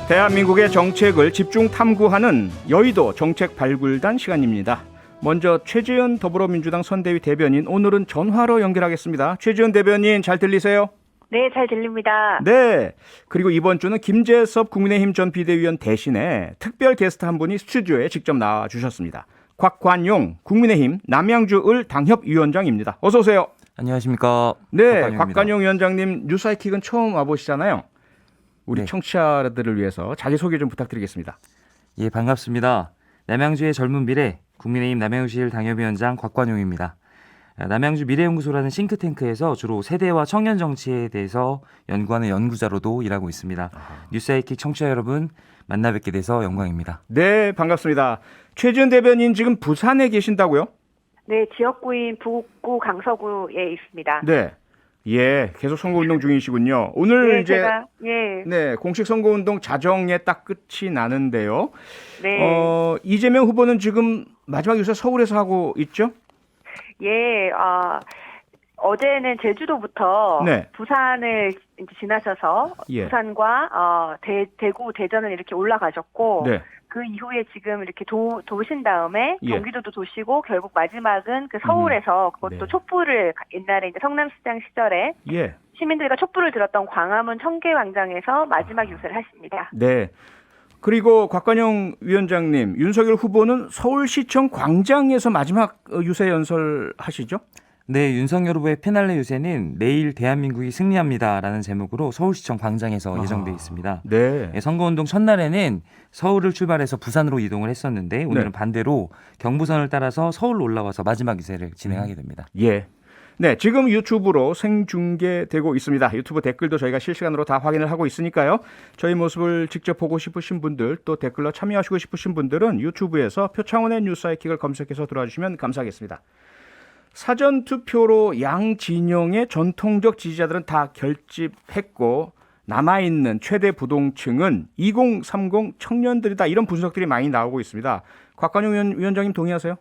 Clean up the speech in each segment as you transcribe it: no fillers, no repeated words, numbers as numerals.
대한민국의 정책을 집중 탐구하는 여의도 정책 발굴단 시간입니다. 먼저 최재현 더불어민주당 선대위 대변인, 오늘은 전화로 연결하겠습니다. 최재현 대변인, 잘 들리세요? 네, 잘 들립니다. 네. 그리고 이번 주는 김재섭 국민의힘 전 비대위원 대신에 특별 게스트 한 분이 스튜디오에 직접 나와주셨습니다. 곽관용 국민의힘 남양주을 당협위원장입니다. 어서 오세요. 안녕하십니까. 네, 곽관용 위원장님, 뉴사이킥은 처음 와보시잖아요. 우리 네. 청취자들을 위해서 자기소개 좀 부탁드리겠습니다. 예, 반갑습니다. 남양주의 젊은 미래 국민의힘 남양주실 당협위원장 곽관용입니다. 남양주 미래연구소라는 싱크탱크에서 주로 세대와 청년 정치에 대해서 연구하는 연구자로도 일하고 있습니다. 뉴사이킥 청취자 여러분, 만나 뵙게 돼서 영광입니다. 네, 반갑습니다. 최지은 대변인, 지금 부산에 계신다고요? 네, 지역구인 북구 강서구에 있습니다. 네. 예, 계속 선거운동 중이시군요. 오늘 네, 이제 제가 공식 선거운동 자정에 딱 끝이 나는데요. 네. 이재명 후보는 지금 마지막 유세 서울에서 하고 있죠? 예, 어제는 제주도부터 네. 부산을 이제 지나셔서 예. 부산과 대구, 대전을 이렇게 올라가셨고 네. 그 이후에 지금 이렇게 도신 다음에 예. 경기도도 도시고 결국 마지막은 그 서울에서 그것도 네. 촛불을 옛날에 이제 성남시장 시절에 예. 시민들과 촛불을 들었던 광화문 청계광장에서 마지막 유세를 하십니다. 네. 그리고 곽관영 위원장님, 윤석열 후보는 서울시청 광장에서 마지막 유세 연설하시죠? 네, 윤석열 후보의 피날레 유세는 내일 대한민국이 승리합니다라는 제목으로 서울시청 광장에서 예정돼 있습니다. 네. 예, 선거운동 첫날에는 서울을 출발해서 부산으로 이동을 했었는데 오늘은 네. 반대로 경부선을 따라서 서울로 올라와서 마지막 유세를 진행하게 됩니다. 예. 네, 지금 유튜브로 생중계되고 있습니다. 유튜브 댓글도 저희가 실시간으로 다 확인을 하고 있으니까요. 저희 모습을 직접 보고 싶으신 분들, 또 댓글로 참여하시고 싶으신 분들은 유튜브에서 표창원의 뉴사이킥을 검색해서 들어와 주시면 감사하겠습니다. 사전투표로 양 진영의 전통적 지지자들은 다 결집했고 남아있는 최대 부동층은 2030 청년들이다, 이런 분석들이 많이 나오고 있습니다. 곽관용 위원장님 동의하세요?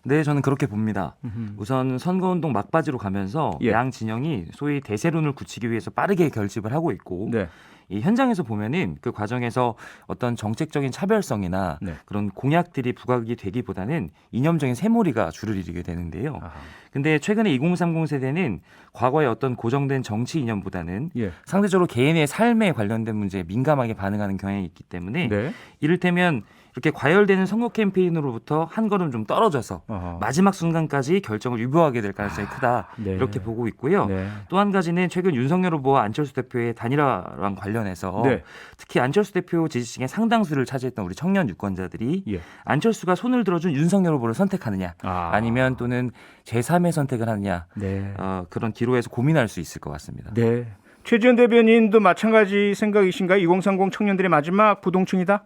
네, 저는 그렇게 봅니다. 우선 선거운동 막바지로 가면서 예. 양 진영이 소위 대세론을 굳히기 위해서 빠르게 결집을 하고 있고 네. 이 현장에서 보면은 그 과정에서 어떤 정책적인 차별성이나 네. 그런 공약들이 부각이 되기보다는 이념적인 새몰이가 줄을 이루게 되는데요. 아하. 근데 최근에 2030 세대는 과거의 어떤 고정된 정치 이념보다는 예. 상대적으로 개인의 삶에 관련된 문제에 민감하게 반응하는 경향이 있기 때문에 네. 이를테면 이렇게 과열되는 선거 캠페인으로부터 한 걸음 좀 떨어져서 어허. 마지막 순간까지 결정을 유보하게 될 가능성이 크다. 네. 이렇게 보고 있고요. 네. 또 한 가지는 최근 윤석열 후보와 안철수 대표의 단일화랑 관련해서 네. 특히 안철수 대표 지지층의 상당수를 차지했던 우리 청년 유권자들이 예. 안철수가 손을 들어준 윤석열 후보를 선택하느냐 아니면 또는 제3의 선택을 하느냐 네. 그런 기로에서 고민할 수 있을 것 같습니다. 네. 최지은 대변인도 마찬가지 생각이신가요? 2030 청년들의 마지막 부동층이다?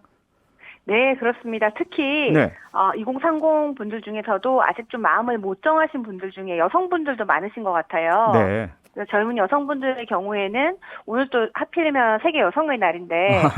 네, 그렇습니다. 특히 네. 2030 분들 중에서도 아직 좀 마음을 못 정하신 분들 중에 여성분들도 많으신 것 같아요. 네. 젊은 여성분들의 경우에는 오늘 또 하필이면 세계 여성의 날인데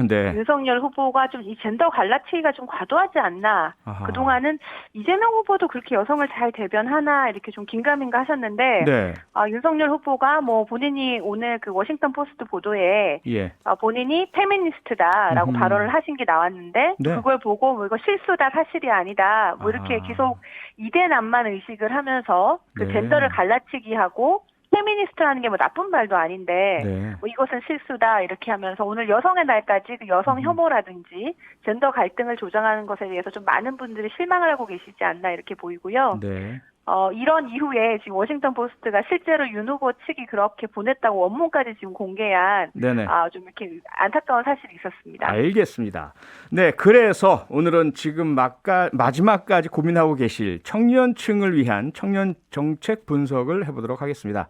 네. 윤석열 후보가 좀 이 젠더 갈라치기가 좀 과도하지 않나. 아하. 그동안은 이재명 후보도 그렇게 여성을 잘 대변하나 이렇게 좀 긴가민가 하셨는데 네. 윤석열 후보가 뭐 본인이 오늘 그 워싱턴 포스트 보도에 예. 본인이 페미니스트다라고 발언을 하신 게 나왔는데 네. 그걸 보고 뭐 이거 실수다, 사실이 아니다, 뭐 이렇게 아하. 계속 이대남만 의식을 하면서 그 네. 젠더를 갈라치기 하고 페미니스트라는 게 뭐 나쁜 말도 아닌데 네. 뭐 이것은 실수다 이렇게 하면서 오늘 여성의 날까지 그 여성 혐오라든지 젠더 갈등을 조장하는 것에 대해서 좀 많은 분들이 실망을 하고 계시지 않나 이렇게 보이고요. 네. 이런 이후에 지금 워싱턴 포스트가 실제로 윤 후보 측이 그렇게 보냈다고 원문까지 지금 공개한 네네. 좀 이렇게 안타까운 사실이 있었습니다. 알겠습니다. 네, 그래서 오늘은 지금 마지막까지 고민하고 계실 청년층을 위한 청년 정책 분석을 해보도록 하겠습니다.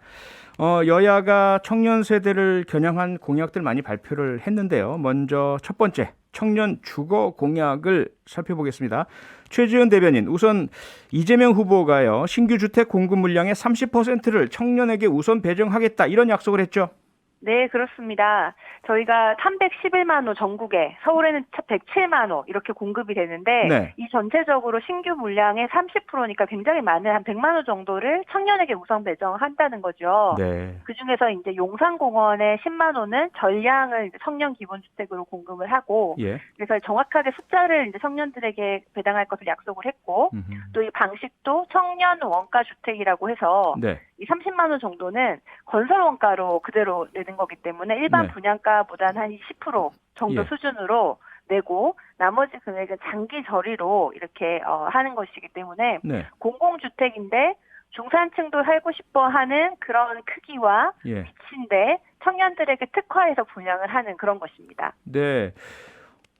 여야가 청년 세대를 겨냥한 공약들 많이 발표를 했는데요. 먼저 첫 번째, 청년 주거 공약을 살펴보겠습니다. 최지은 대변인, 우선 이재명 후보가요, 신규 주택 공급 물량의 30%를 청년에게 우선 배정하겠다, 이런 약속을 했죠. 네, 그렇습니다. 저희가 311만 호 전국에, 서울에는 107만 호 이렇게 공급이 되는데 네. 이 전체적으로 신규 물량의 30%니까 굉장히 많은 한 100만 호 정도를 청년에게 우선 배정한다는 거죠. 네. 그중에서 이제 용산공원의 10만 호는 전량을 이제 청년 기본주택으로 공급을 하고 예. 그래서 정확하게 숫자를 이제 청년들에게 배당할 것을 약속을 했고 또 이 방식도 청년 원가 주택이라고 해서 네. 이 30만 원 정도는 건설 원가로 그대로 내는 거기 때문에 일반 네. 분양가보다는 한 10% 정도 예. 수준으로 내고 나머지 금액은 장기 저리로 이렇게 하는 것이기 때문에 네. 공공주택인데 중산층도 살고 싶어 하는 그런 크기와 예. 위치인데 청년들에게 특화해서 분양을 하는 그런 것입니다. 네.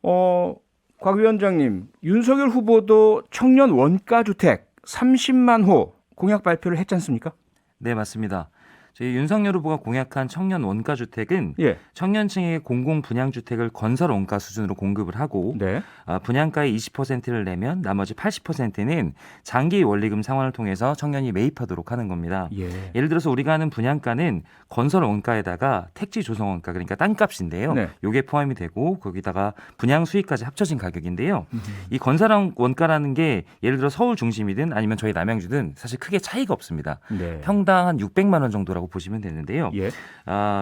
곽 위원장님, 윤석열 후보도 청년 원가 주택 30만 호 공약 발표를 했지 않습니까? 네, 맞습니다. 저희 윤석열 후보가 공약한 청년 원가 주택은 예. 청년층에게 공공 분양 주택을 건설 원가 수준으로 공급을 하고 네. 분양가의 20%를 내면 나머지 80%는 장기 원리금 상환을 통해서 청년이 매입하도록 하는 겁니다. 예. 예를 들어서 우리가 하는 분양가는 건설 원가에다가 택지 조성 원가 그러니까 땅값인데요. 네. 요게 포함이 되고 거기다가 분양 수익까지 합쳐진 가격인데요. 이 건설 원가라는 게 예를 들어 서울 중심이든 아니면 저희 남양주든 사실 크게 차이가 없습니다. 네. 평당 한 600만 원 정도라고 보시면 되는데요. 예.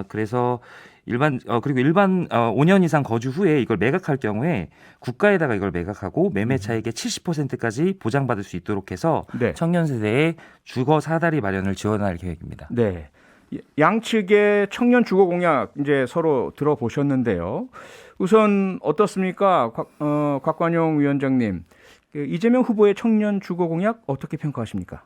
그래서 그리고 일반 5년 이상 거주 후에 이걸 매각할 경우에 국가에다가 이걸 매각하고 매매 차익의 70%까지 보장받을 수 있도록 해서 네. 청년 세대의 주거 사다리 마련을 지원할 계획입니다. 네. 양측의 청년 주거 공약 이제 서로 들어보셨는데요. 우선 어떻습니까? 곽관용 위원장님. 이재명 후보의 청년 주거 공약 어떻게 평가하십니까?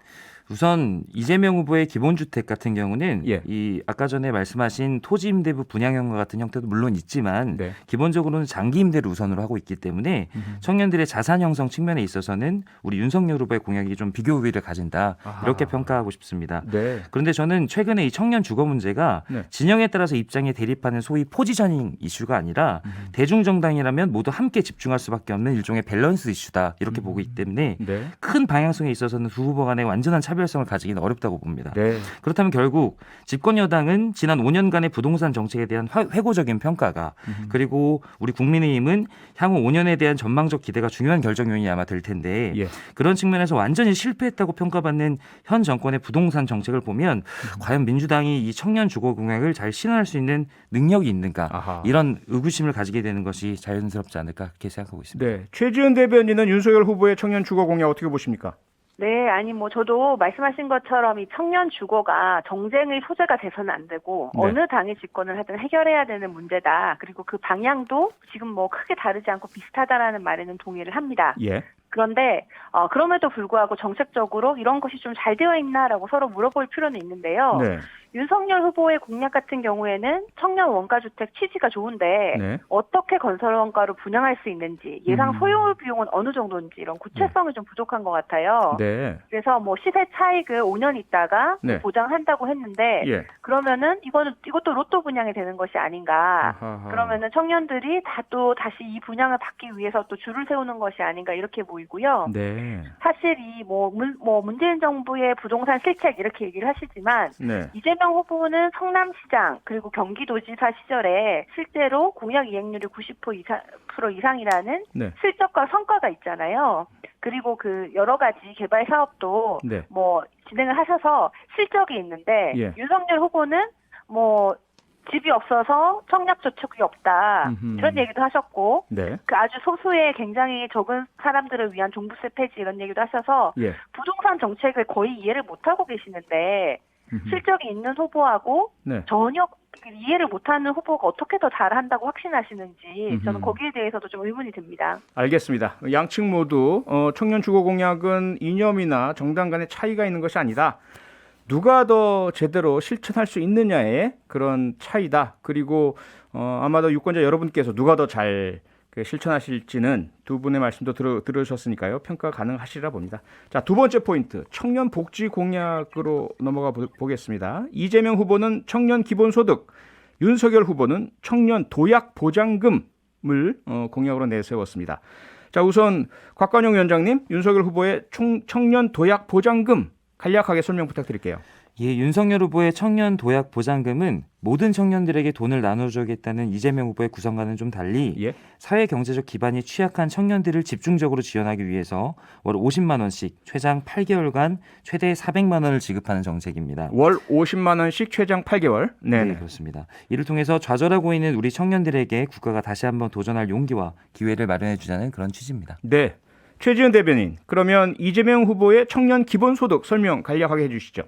우선 이재명 후보의 기본주택 같은 경우는 예. 이 아까 전에 말씀하신 토지 임대부 분양형과 같은 형태도 물론 있지만 네. 기본적으로는 장기 임대를 우선으로 하고 있기 때문에 청년들의 자산 형성 측면에 있어서는 우리 윤석열 후보의 공약이 좀 비교 우위를 가진다 이렇게 평가하고 싶습니다. 네. 그런데 저는 최근에 이 청년 주거 문제가 네. 진영에 따라서 입장에 대립하는 소위 포지셔닝 이슈가 아니라 대중정당이라면 모두 함께 집중할 수밖에 없는 일종의 밸런스 이슈다 이렇게 보고 있기 때문에 네. 큰 방향성에 있어서는 두 후보 간의 완전한 차별성을 가지기는 어렵다고 봅니다. 네. 그렇다면 결국 집권 여당은 지난 5년간의 부동산 정책에 대한 회고적인 평가가 그리고 우리 국민의힘은 향후 5년에 대한 전망적 기대가 중요한 결정 요인이 아마 될 텐데 예. 그런 측면에서 완전히 실패했다고 평가받는 현 정권의 부동산 정책을 보면 과연 민주당이 이 청년 주거 공약을 잘 실현할 수 있는 능력이 있는가 아하. 이런 의구심을 가지게 되는 것이 자연스럽지 않을까 그렇게 생각하고 있습니다. 네. 최지은 대변인은 윤석열 후보의 청년 주거 공약 어떻게 보십니까? 네, 아니 저도 말씀하신 것처럼 이 청년 주거가 정쟁의 소재가 돼서는 안 되고 네. 어느 당이 집권을 하든 해결해야 되는 문제다. 그리고 그 방향도 지금 크게 다르지 않고 비슷하다라는 말에는 동의를 합니다. 예. 그런데 그럼에도 불구하고 정책적으로 이런 것이 좀 잘 되어 있나라고 서로 물어볼 필요는 있는데요. 네. 윤석열 후보의 공약 같은 경우에는 청년 원가주택 취지가 좋은데 네. 어떻게 건설 원가로 분양할 수 있는지 예상 소요 비용은 어느 정도인지 이런 구체성이 좀 부족한 것 같아요. 네. 그래서 시세 차익을 5년 있다가 네. 보장한다고 했는데 예. 그러면은 이것도 로또 분양이 되는 것이 아닌가. 아하하. 그러면은 청년들이 다시 이 분양을 받기 위해서 또 줄을 세우는 것이 아닌가 이렇게 보이고요. 네. 사실 이 문재인 정부의 부동산 실책 이렇게 얘기를 하시지만 네. 이재명 후보는 성남시장 그리고 경기도지사 시절에 실제로 공약 이행률이 90% 이상이라는 네. 실적과 성과가 있잖아요. 그리고 그 여러 가지 개발 사업도 네. 진행을 하셔서 실적이 있는데 예. 윤석열 후보는 집이 없어서 청약저축이 없다 이런 얘기도 하셨고 네. 그 아주 소수의 굉장히 적은 사람들을 위한 종부세 폐지 이런 얘기도 하셔서 예. 부동산 정책을 거의 이해를 못하고 계시는데 실적이 있는 후보하고 네. 전혀 이해를 못하는 후보가 어떻게 더 잘한다고 확신하시는지 저는 거기에 대해서도 좀 의문이 듭니다. 알겠습니다. 양측 모두 청년 주거 공약은 이념이나 정당 간의 차이가 있는 것이 아니다. 누가 더 제대로 실천할 수 있느냐의 그런 차이다. 그리고 아마도 유권자 여러분께서 누가 더 잘 실천하실지는 두 분의 말씀도 들으셨으니까요. 평가 가능하시리라 봅니다. 자, 두 번째 포인트. 청년 복지 공약으로 넘어가 보겠습니다. 이재명 후보는 청년 기본소득, 윤석열 후보는 청년 도약 보장금을 공약으로 내세웠습니다. 자, 우선 곽관용 위원장님, 윤석열 후보의 청년 도약 보장금 간략하게 설명 부탁드릴게요. 예, 윤석열 후보의 청년 도약 보장금은 모든 청년들에게 돈을 나눠주겠다는 이재명 후보의 구성과는 좀 달리 예. 사회 경제적 기반이 취약한 청년들을 집중적으로 지원하기 위해서 월 50만 원씩 최장 8개월간 최대 400만 원을 지급하는 정책입니다. 월 50만 원씩 최장 8개월. 네, 네. 그렇습니다. 이를 통해서 좌절하고 있는 우리 청년들에게 국가가 다시 한번 도전할 용기와 기회를 마련해 주자는 그런 취지입니다. 네. 최지은 대변인, 그러면 이재명 후보의 청년 기본소득 설명 간략하게 해주시죠.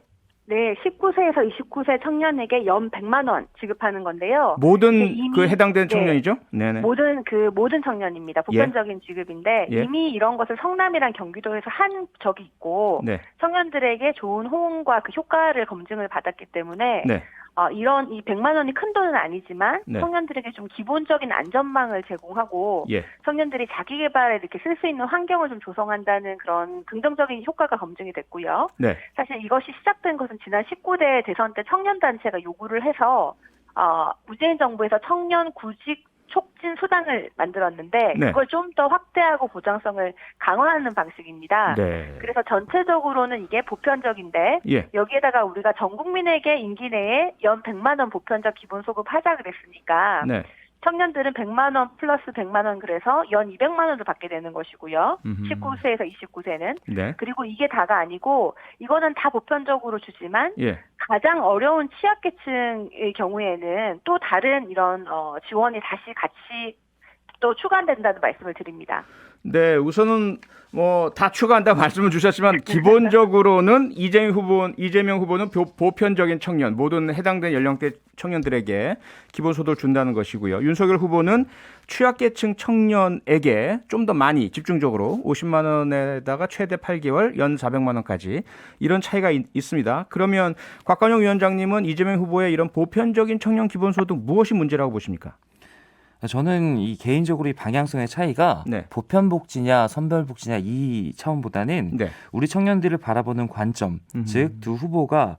네, 19세에서 29세 청년에게 연 100만 원 지급하는 건데요. 모든 이미- 그 해당된 네. 청년이죠? 네네. 모든 청년입니다. 보편적인 지급인데 예. 이미 이런 것을 성남이랑 경기도에서 한 적이 있고 네. 청년들에게 좋은 호응과 그 효과를 검증을 받았기 때문에 네. 이런 이 100만 원이 큰 돈은 아니지만 네. 청년들에게 좀 기본적인 안전망을 제공하고 예. 청년들이 자기 개발에 이렇게 쓸 수 있는 환경을 좀 조성한다는 그런 긍정적인 효과가 검증이 됐고요. 네. 사실 이것이 시작된 것은 지난 19대 대선 때 청년단체가 요구를 해서 문재인 정부에서 청년 구직 촉진 수당을 만들었는데 네. 그걸 좀 더 확대하고 보장성을 강화하는 방식입니다. 네. 그래서 전체적으로는 이게 보편적인데 예. 여기에다가 우리가 전 국민에게 임기 내에 연 100만 원 보편적 기본소득 하자 그랬으니까 네. 청년들은 100만 원 플러스 100만 원 그래서 연 200만 원을 받게 되는 것이고요. 19세에서 29세는. 네. 그리고 이게 다가 아니고 이거는 다 보편적으로 주지만 예. 가장 어려운 취약계층의 경우에는 또 다른 이런 지원이 다시 같이 또 추가된다는 말씀을 드립니다. 네, 우선은 뭐 다 추가한다 말씀을 주셨지만 기본적으로는 이재명 후보는 보편적인 청년, 모든 해당된 연령대 청년들에게 기본소득을 준다는 것이고요. 윤석열 후보는 취약계층 청년에게 좀 더 많이 집중적으로 50만 원에다가 최대 8개월, 연 400만 원까지 이런 차이가 있습니다. 그러면 곽관용 위원장님은 이재명 후보의 이런 보편적인 청년 기본소득 무엇이 문제라고 보십니까? 저는 이 개인적으로 이 방향성의 차이가 네. 보편복지냐 선별복지냐 이 차원보다는 네. 우리 청년들을 바라보는 관점, 즉 두 후보가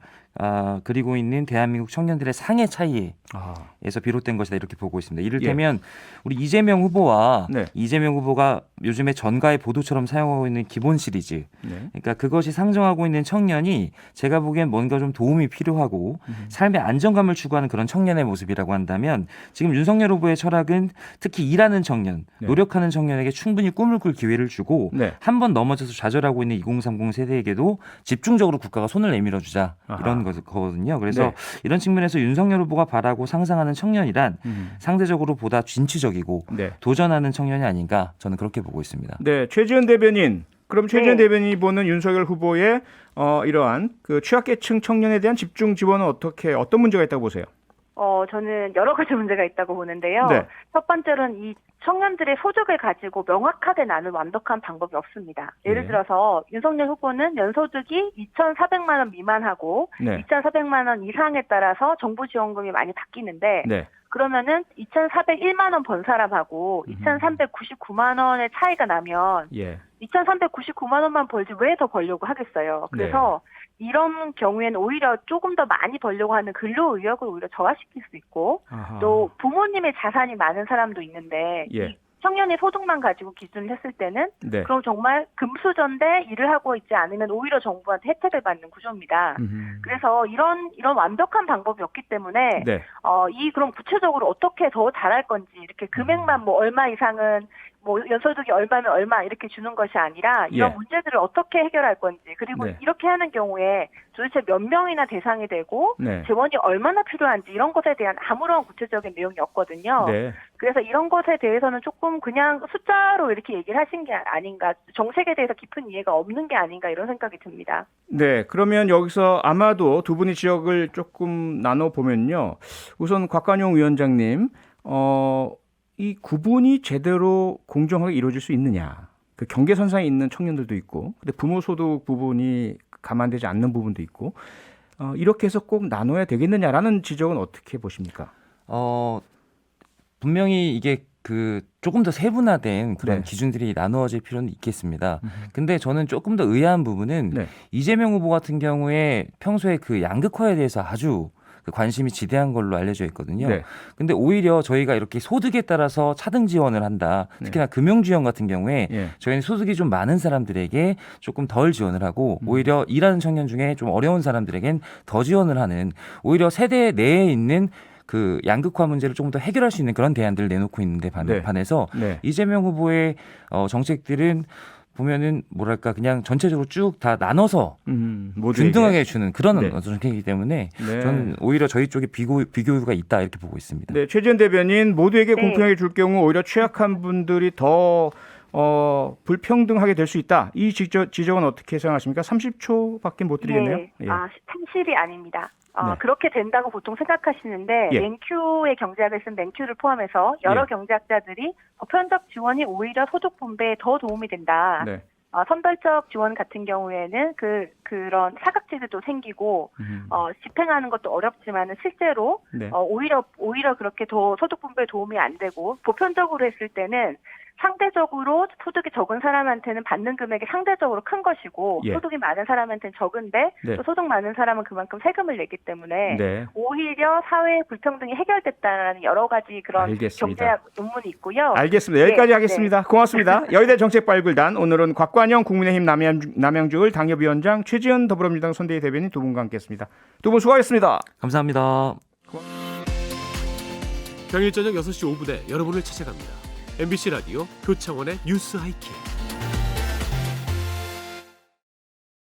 그리고 있는 대한민국 청년들의 상의 차이에서 비롯된 것이다 이렇게 보고 있습니다. 이를테면 우리 이재명 후보와 네. 이재명 후보가 요즘에 전가의 보도처럼 사용하고 있는 기본 시리즈, 네. 그러니까 그것이 상정하고 있는 청년이 제가 보기엔 뭔가 좀 도움이 필요하고 삶의 안정감을 추구하는 그런 청년의 모습이라고 한다면 지금 윤석열 후보의 철학은 특히 일하는 청년, 네. 노력하는 청년에게 충분히 꿈을 꿀 기회를 주고 네. 한 번 넘어져서 좌절하고 있는 2030 세대에게도 집중적으로 국가가 손을 내밀어 주자 이런 거거든요. 그래서 네. 이런 측면에서 윤석열 후보가 바라고 상상하는 청년이란 상대적으로 보다 진취적이고 네. 도전하는 청년이 아닌가 저는 그렇게 보고 있습니다. 네, 최지은 대변인. 그럼 최지은 네. 대변인이 보는 윤석열 후보의 이러한 그 취약계층 청년에 대한 집중 지원은 어떤 문제가 있다고 보세요? 저는 여러 가지 문제가 있다고 보는데요. 네. 첫 번째로는 이 청년들의 소득을 가지고 명확하게 나눈 완벽한 방법이 없습니다. 예를 네. 들어서 윤석열 후보는 연소득이 2,400만 원 미만하고 네. 2,400만 원 이상에 따라서 정부 지원금이 많이 바뀌는데 네. 그러면은 2,401만 원 번 사람하고 2,399만 원의 차이가 나면 예. 2,399만 원만 벌지 왜 더 벌려고 하겠어요. 그래서 이런 경우에는 오히려 조금 더 많이 벌려고 하는 근로 의욕을 오히려 저하시킬 수 있고 아하. 또 부모님의 자산이 많은 사람도 있는데 예. 이 청년의 소득만 가지고 기준을 했을 때는 네. 그럼 정말 금수저인데 일을 하고 있지 않으면 오히려 정부한테 혜택을 받는 구조입니다. 그래서 이런 완벽한 방법이 없기 때문에 네. 그럼 구체적으로 어떻게 더 잘할 건지 이렇게 금액만 뭐 얼마 이상은 뭐 연소득이 얼마면 얼마 이렇게 주는 것이 아니라 이런 예. 문제들을 어떻게 해결할 건지 그리고 네. 이렇게 하는 경우에 도대체 몇 명이나 대상이 되고 네. 재원이 얼마나 필요한지 이런 것에 대한 아무런 구체적인 내용이 없거든요. 네. 그래서 이런 것에 대해서는 조금 그냥 숫자로 이렇게 얘기를 하신 게 아닌가, 정책에 대해서 깊은 이해가 없는 게 아닌가 이런 생각이 듭니다. 네, 그러면 여기서 아마도 두 분의 지역을 조금 나눠 보면요. 우선 곽관용 위원장님, 이 구분이 제대로 공정하게 이루어질 수 있느냐. 그 경계선상에 있는 청년들도 있고, 근데 부모 소득 부분이 감안되지 않는 부분도 있고, 이렇게 해서 꼭 나눠야 되겠느냐라는 지적은 어떻게 보십니까? 분명히 이게 조금 더 세분화된 그런 네. 기준들이 나누어질 필요는 있겠습니다. 근데 저는 조금 더 의아한 부분은 네. 이재명 후보 같은 경우에 평소에 그 양극화에 대해서 아주 그 관심이 지대한 걸로 알려져 있거든요. 네. 근데 오히려 저희가 이렇게 소득에 따라서 차등 지원을 한다. 특히나 금융 지원 같은 경우에 예. 저희는 소득이 좀 많은 사람들에게 조금 덜 지원을 하고 오히려 일하는 청년 중에 좀 어려운 사람들에겐 더 지원을 하는 오히려 세대 내에 있는 그 양극화 문제를 조금 더 해결할 수 있는 그런 대안들을 내놓고 있는데 네. 반해서 네. 이재명 후보의 정책들은 보면은 뭐랄까 그냥 전체적으로 쭉 다 나눠서 모두에게. 균등하게 주는 그런 네. 어떤 정책이기 때문에 네. 저는 오히려 저희 쪽에 비교가 있다 이렇게 보고 있습니다. 네, 최지연 대변인 모두에게 네. 공평하게 줄 경우 오히려 취약한 분들이 더 불평등하게 될 수 있다. 이 지적은 어떻게 생각하십니까? 30초밖에 못 드리겠네요. 네. 예. 상실이 아닙니다. 네. 그렇게 된다고 보통 생각하시는데 예. 맨큐의 경제학을 쓴 맨큐를 포함해서 여러 예. 경제학자들이 보편적 지원이 오히려 소득 분배에 더 도움이 된다. 네. 선별적 지원 같은 경우에는 그런 사각지대도 생기고 집행하는 것도 어렵지만은 실제로 네. 오히려 그렇게 더 소득 분배에 도움이 안 되고 보편적으로 했을 때는 상대적으로 소득이 적은 사람한테는 받는 금액이 상대적으로 큰 것이고 예. 소득이 많은 사람한테는 적은데 네. 또 소득 많은 사람은 그만큼 세금을 내기 때문에 네. 오히려 사회 불평등이 해결됐다는 여러 가지 그런 알겠습니다. 경제학 논문이 있고요. 알겠습니다. 여기까지 네, 하겠습니다. 고맙습니다. 여의대 정책발굴단 오늘은 곽관영 국민의힘 남양주을 당협위원장 최지연 더불어민주당 선대위 대변인 두 분과 함께했습니다. 두 분 수고하셨습니다. 감사합니다. 평일 저녁 6시 5분에 여러분을 찾아갑니다. MBC 라디오 표창원의 뉴스 하이킥.